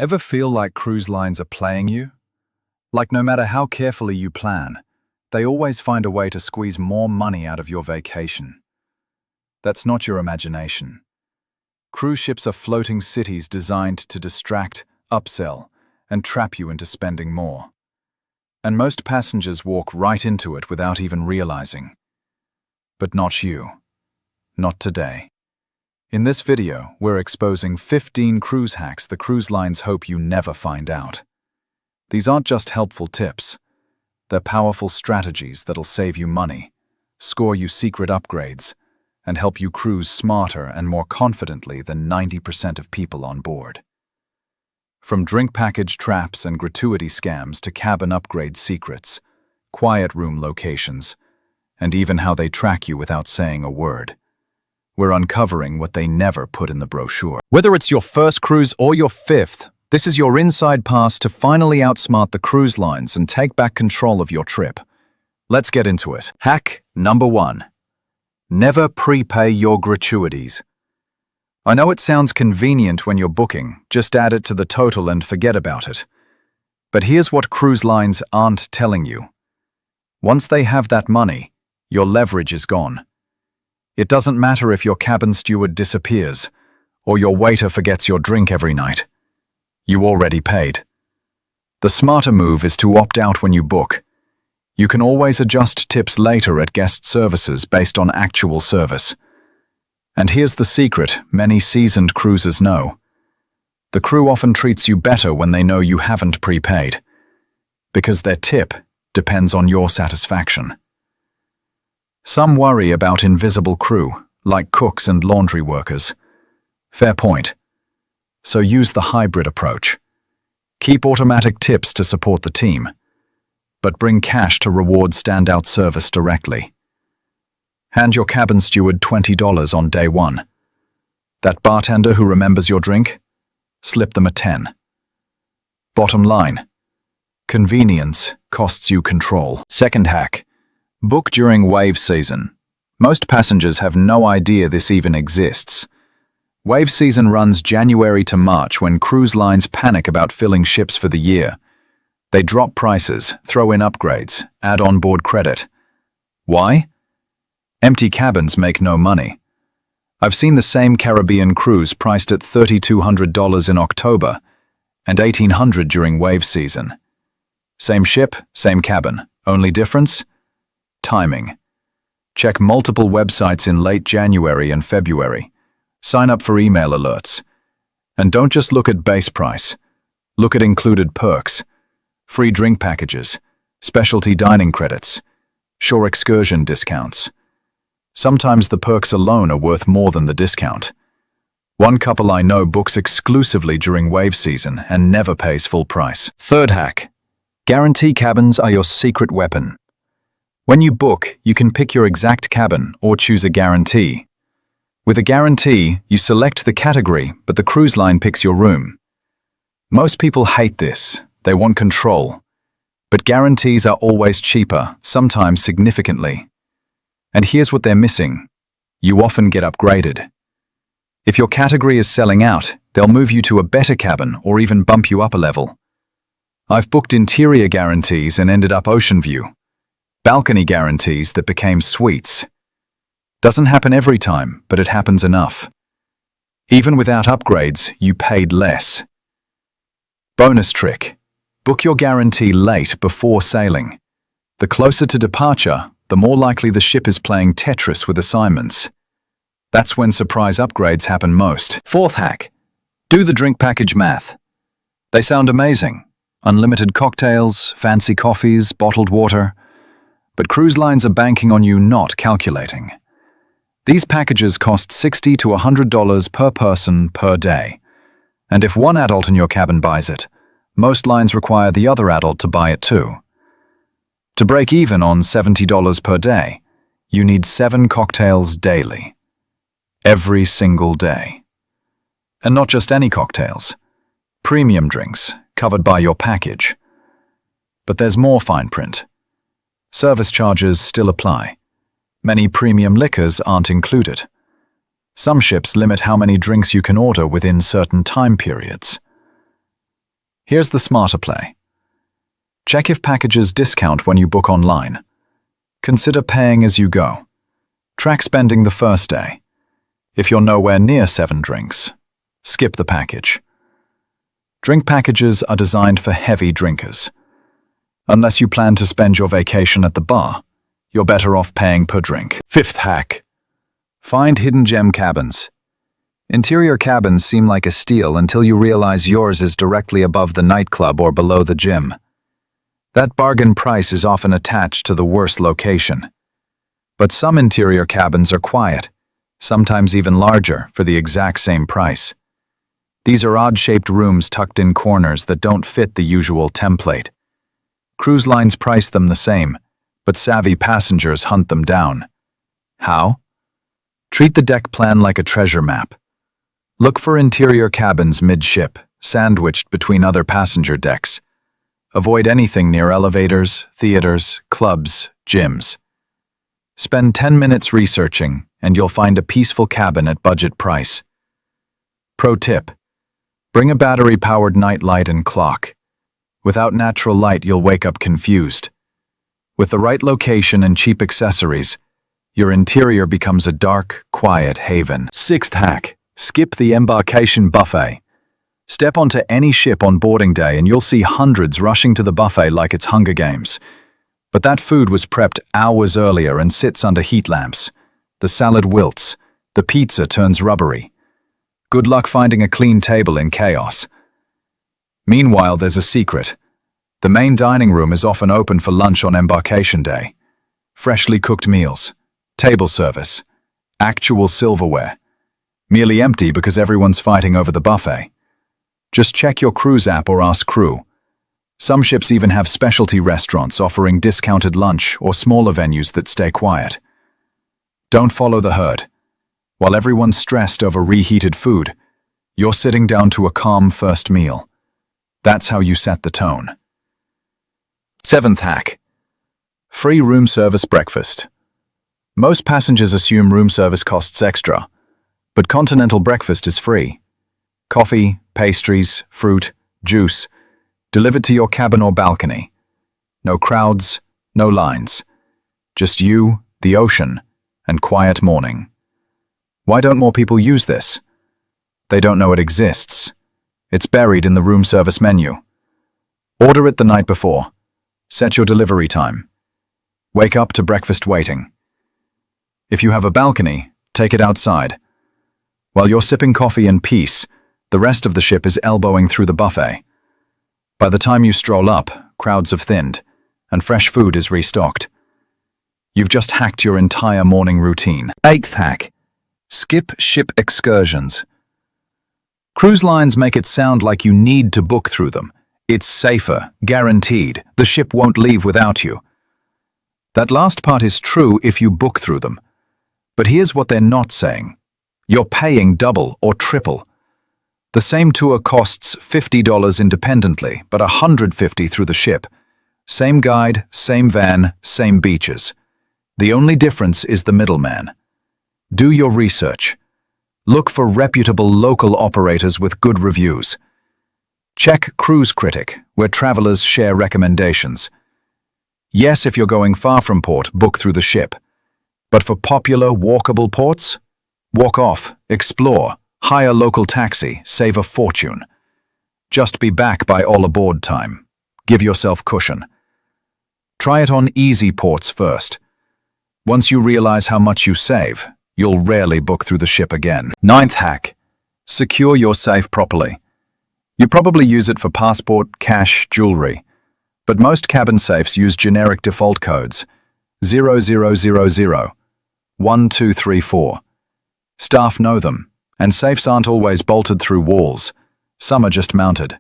Ever feel like cruise lines are playing you? Like no matter how carefully you plan, they always find a way to squeeze more money out of your vacation. That's not your imagination. Cruise ships are floating cities designed to distract, upsell, and trap you into spending more. And most passengers walk right into it without even realizing. But not you. Not today. In this video, we're exposing 15 cruise hacks the cruise lines hope you never find out. These aren't just helpful tips. They're powerful strategies that'll save you money, score you secret upgrades, and help you cruise smarter and more confidently than 90% of people on board. From drink package traps and gratuity scams to cabin upgrade secrets, quiet room locations, and even how they track you without saying a word. We're uncovering what they never put in the brochure. Whether it's your first cruise or your fifth, this is your inside pass to finally outsmart the cruise lines and take back control of your trip. Let's get into it. Hack number 1. Never prepay your gratuities. I know it sounds convenient when you're booking, just add it to the total and forget about it. But here's what cruise lines aren't telling you. Once they have that money, your leverage is gone. It doesn't matter if your cabin steward disappears or your waiter forgets your drink every night. You already paid. The smarter move is to opt out when you book. You can always adjust tips later at guest services based on actual service. And here's the secret many seasoned cruisers know. The crew often treats you better when they know you haven't prepaid, because their tip depends on your satisfaction. Some worry about invisible crew, like cooks and laundry workers. Fair point. So use the hybrid approach. Keep automatic tips to support the team, but bring cash to reward standout service directly. Hand your cabin steward $20 on day 1. That bartender who remembers your drink? Slip them a 10. Bottom line, convenience costs you control. Second hack. Book during wave season. Most passengers have no idea this even exists. Wave season runs January to March when cruise lines panic about filling ships for the year. They drop prices, throw in upgrades, add on-board credit. Why? Empty cabins make no money. I've seen the same Caribbean cruise priced at $3,200 in October and $1,800 during wave season. Same ship, same cabin. Only difference? Timing. Check multiple websites in late January and February. Sign up for email alerts. And don't just look at base price. Look at included perks, free drink packages, specialty dining credits, shore excursion discounts. Sometimes the perks alone are worth more than the discount. One couple I know books exclusively during wave season and never pays full price. Third hack. Guarantee cabins are your secret weapon. When you book, you can pick your exact cabin or choose a guarantee. With a guarantee, you select the category, but the cruise line picks your room. Most people hate this. They want control. But guarantees are always cheaper, sometimes significantly. And here's what they're missing. You often get upgraded. If your category is selling out, they'll move you to a better cabin or even bump you up a level. I've booked interior guarantees and ended up ocean view. Balcony guarantees that became suites. Doesn't happen every time, but it happens enough. Even without upgrades, you paid less. Bonus trick. Book your guarantee late before sailing. The closer to departure, the more likely the ship is playing Tetris with assignments. That's when surprise upgrades happen most. Fourth hack. Do the drink package math. They sound amazing. Unlimited cocktails, fancy coffees, bottled water. But cruise lines are banking on you not calculating. These packages cost $60 to $100 per person per day. And if one adult in your cabin buys it, most lines require the other adult to buy it too. To break even on $70 per day, you need 7 cocktails daily. Every single day. And not just any cocktails. Premium drinks, covered by your package. But there's more fine print. Service charges still apply. Many premium liquors aren't included. Some ships limit how many drinks you can order within certain time periods. Here's the smarter play. Check if packages discount when you book online. Consider paying as you go. Track spending the first day. If you're nowhere near 7 drinks, skip the package. Drink packages are designed for heavy drinkers. Unless you plan to spend your vacation at the bar, you're better off paying per drink. 5th hack. Find hidden gem cabins. Interior cabins seem like a steal until you realize yours is directly above the nightclub or below the gym. That bargain price is often attached to the worst location. But some interior cabins are quiet, sometimes even larger, for the exact same price. These are odd-shaped rooms tucked in corners that don't fit the usual template. Cruise lines price them the same, but savvy passengers hunt them down. How? Treat the deck plan like a treasure map. Look for interior cabins mid-ship, sandwiched between other passenger decks. Avoid anything near elevators, theaters, clubs, gyms. Spend 10 minutes researching, and you'll find a peaceful cabin at budget price. Pro tip: bring a battery-powered night light and clock. Without natural light, you'll wake up confused. With the right location and cheap accessories, your interior becomes a dark, quiet haven. 6th hack: skip the embarkation buffet. Step onto any ship on boarding day and you'll see hundreds rushing to the buffet like it's Hunger Games. But that food was prepped hours earlier and sits under heat lamps. The salad wilts. The pizza turns rubbery. Good luck finding a clean table in chaos. Meanwhile, there's a secret. The main dining room is often open for lunch on embarkation day. Freshly cooked meals. Table service. Actual silverware. Merely empty because everyone's fighting over the buffet. Just check your cruise app or ask crew. Some ships even have specialty restaurants offering discounted lunch or smaller venues that stay quiet. Don't follow the herd. While everyone's stressed over reheated food, you're sitting down to a calm first meal. That's how you set the tone. 7th hack. Free room service breakfast. Most passengers assume room service costs extra, but continental breakfast is free. Coffee, pastries, fruit, juice, delivered to your cabin or balcony. No crowds, no lines. Just you, the ocean, and quiet morning. Why don't more people use this? They don't know it exists. It's buried in the room service menu. Order it the night before. Set your delivery time. Wake up to breakfast waiting. If you have a balcony, take it outside. While you're sipping coffee in peace, the rest of the ship is elbowing through the buffet. By the time you stroll up, crowds have thinned, and fresh food is restocked. You've just hacked your entire morning routine. 8th hack. Skip ship excursions. Cruise lines make it sound like you need to book through them. It's safer, guaranteed. The ship won't leave without you. That last part is true if you book through them. But here's what they're not saying. You're paying double or triple. The same tour costs $50 independently, but $150 through the ship. Same guide, same van, same beaches. The only difference is the middleman. Do your research. Look for reputable local operators with good reviews. Check Cruise Critic, where travelers share recommendations. Yes, if you're going far from port, book through the ship. But for popular, walkable ports, walk off, explore. Hire local taxi, save a fortune. Just be back by all aboard time. Give yourself cushion. Try it on easy ports first. Once you realize how much you save, you'll rarely book through the ship again. 9th hack. Secure your safe properly. You probably use it for passport, cash, jewelry. But most cabin safes use generic default codes. 0000, 1234. Staff know them. And safes aren't always bolted through walls. Some are just mounted.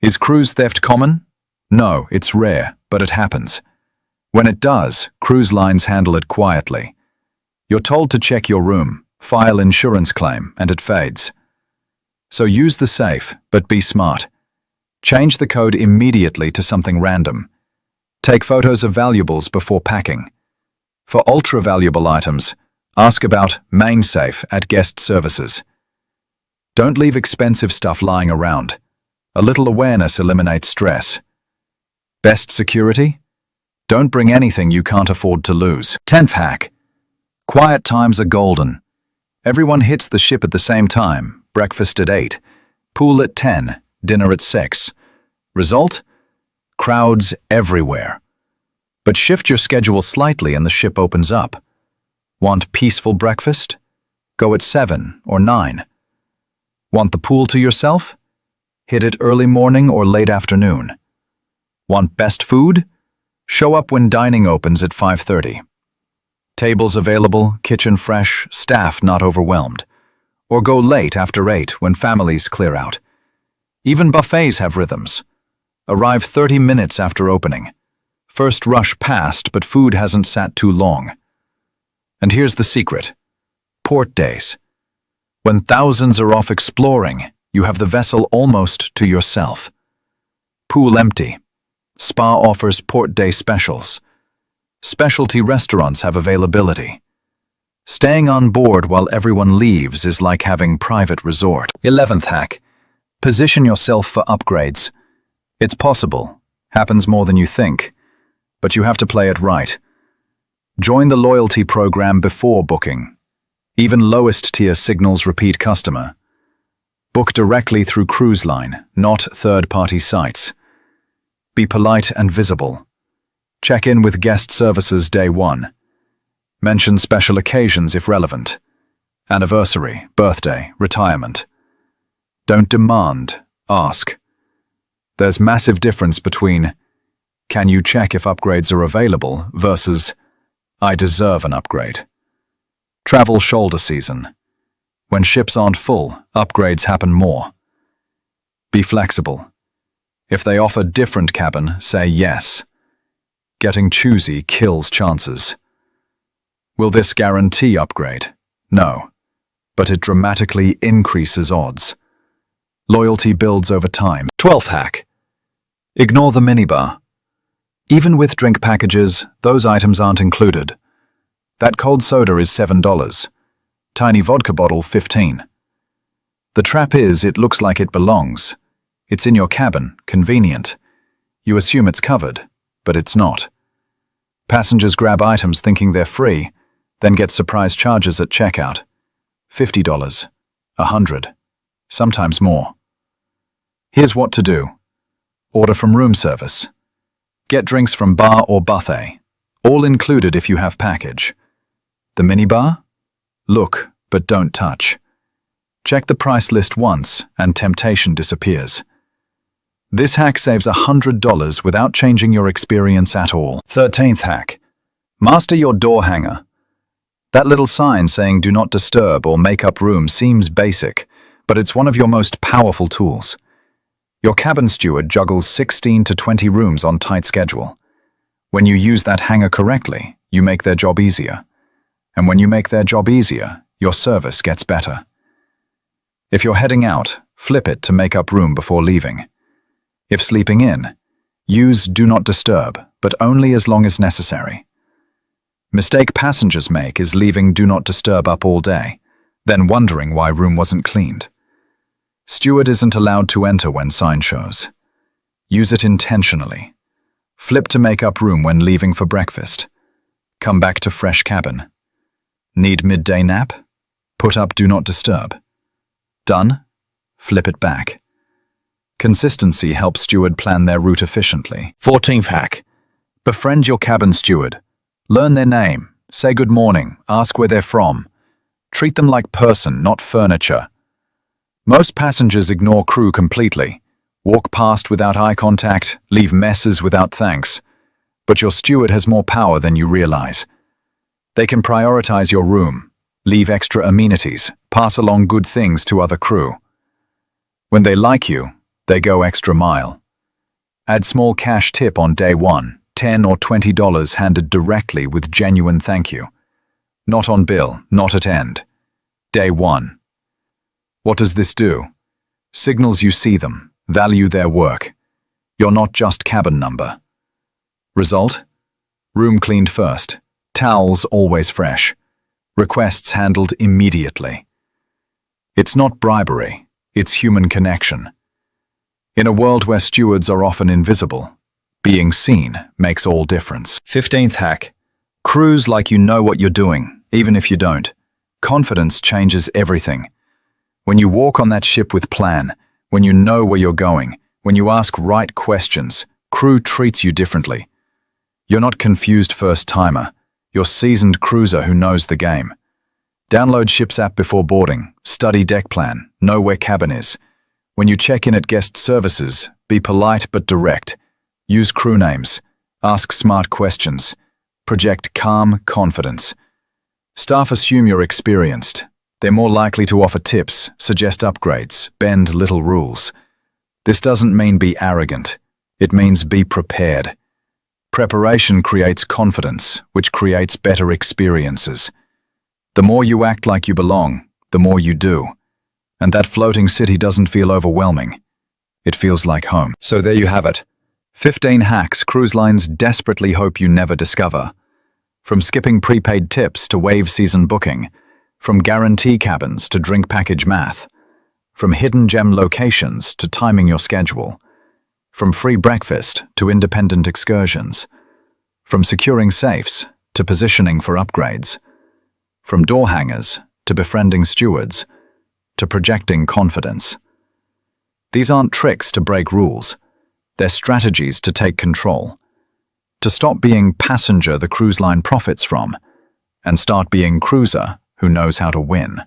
Is cruise theft common? No, it's rare, but it happens. When it does, cruise lines handle it quietly. You're told to check your room, file insurance claim, and it fades. So use the safe, but be smart. Change the code immediately to something random. Take photos of valuables before packing. For ultra-valuable items, ask about main safe at guest services. Don't leave expensive stuff lying around. A little awareness eliminates stress. Best security? Don't bring anything you can't afford to lose. 10th hack. Quiet times are golden. Everyone hits the ship at the same time. Breakfast at 8, pool at 10, dinner at 6. Result? Crowds everywhere. But shift your schedule slightly and the ship opens up. Want peaceful breakfast? Go at 7 or 9. Want the pool to yourself? Hit it early morning or late afternoon. Want best food? Show up when dining opens at 5:30. Tables available, kitchen fresh, staff not overwhelmed. Or go late after 8 when families clear out. Even buffets have rhythms. Arrive 30 minutes after opening. First rush past, but food hasn't sat too long. And here's the secret. Port days. When thousands are off exploring, you have the vessel almost to yourself. Pool empty. Spa offers port day specials. Specialty restaurants have availability. Staying on board while everyone leaves is like having private resort. 11th hack. Position yourself for upgrades. It's possible. Happens more than you think. But you have to play it right. Join the loyalty program before booking. Even lowest tier signals repeat customer. Book directly through cruise line, not third-party sites. Be polite and visible. Check in with guest services day 1. Mention special occasions if relevant. Anniversary, birthday, retirement. Don't demand, ask. There's massive difference between "Can you check if upgrades are available?" versus "I deserve an upgrade." Travel shoulder season. When ships aren't full, upgrades happen more. Be flexible. If they offer different cabin, say yes. Getting choosy kills chances. Will this guarantee upgrade? No. But it dramatically increases odds. Loyalty builds over time. 12th hack. Ignore the minibar. Even with drink packages, those items aren't included. That cold soda is $7. Tiny vodka bottle, $15. The trap is, it looks like it belongs. It's in your cabin, convenient. You assume it's covered, but it's not. Passengers grab items thinking they're free, then get surprise charges at checkout. $50, $100, sometimes more. Here's what to do. Order from room service. Get drinks from bar or buffet, all included if you have package. The minibar? Look, but don't touch. Check the price list once and temptation disappears. This hack saves $100 without changing your experience at all. 13th hack. Master your door hanger. That little sign saying "Do not disturb" or "Make up room" seems basic, but it's one of your most powerful tools. Your cabin steward juggles 16 to 20 rooms on tight schedule. When you use that hanger correctly, you make their job easier. And when you make their job easier, your service gets better. If you're heading out, flip it to make up room before leaving. If sleeping in, use "Do not disturb", but only as long as necessary. Mistake passengers make is leaving "Do not disturb" up all day, then wondering why room wasn't cleaned. Steward isn't allowed to enter when sign shows. Use it intentionally. Flip to make up room when leaving for breakfast. Come back to fresh cabin. Need midday nap? Put up "Do not disturb". Done? Flip it back. Consistency helps steward plan their route efficiently. 14th hack. Befriend your cabin steward. Learn their name, say good morning, ask where they're from. Treat them like person, not furniture. Most passengers ignore crew completely, walk past without eye contact, leave messes without thanks. But your steward has more power than you realize. They can prioritize your room, leave extra amenities, pass along good things to other crew. When they like you, they go extra mile. Add small cash tip on day 1, $10 or $20 handed directly with genuine thank you. Not on bill, not at end. Day 1. What does this do? Signals you see them, value their work. You're not just cabin number. Result? Room cleaned first. Towels always fresh. Requests handled immediately. It's not bribery, it's human connection. In a world where stewards are often invisible, being seen makes all difference. 15th hack. Cruise like you know what you're doing, even if you don't. Confidence changes everything. When you walk on that ship with plan, when you know where you're going, when you ask right questions, crew treats you differently. You're not confused first-timer. You're seasoned cruiser who knows the game. Download Ship's app before boarding, study deck plan, know where cabin is. When you check in at guest services, be polite but direct. Use crew names. Ask smart questions. Project calm confidence. Staff assume you're experienced. They're more likely to offer tips, suggest upgrades, bend little rules. This doesn't mean be arrogant. It means be prepared. Preparation creates confidence, which creates better experiences. The more you act like you belong, the more you do. And that floating city doesn't feel overwhelming. It feels like home. So there you have it. 15 hacks cruise lines desperately hope you never discover. From skipping prepaid tips to wave season booking, from guarantee cabins to drink package math, from hidden gem locations to timing your schedule, from free breakfast to independent excursions, from securing safes to positioning for upgrades, from door hangers to befriending stewards, to projecting confidence. These aren't tricks to break rules. They're strategies to take control. To stop being passenger the cruise line profits from, and start being cruiser who knows how to win.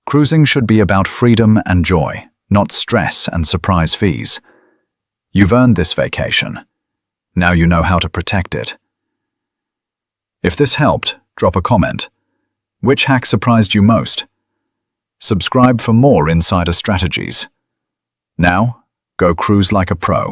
Cruising should be about freedom and joy, not stress and surprise fees. You've earned this vacation. Now you know how to protect it. If this helped, drop a comment. Which hack surprised you most? Subscribe for more insider strategies. Now, go cruise like a pro.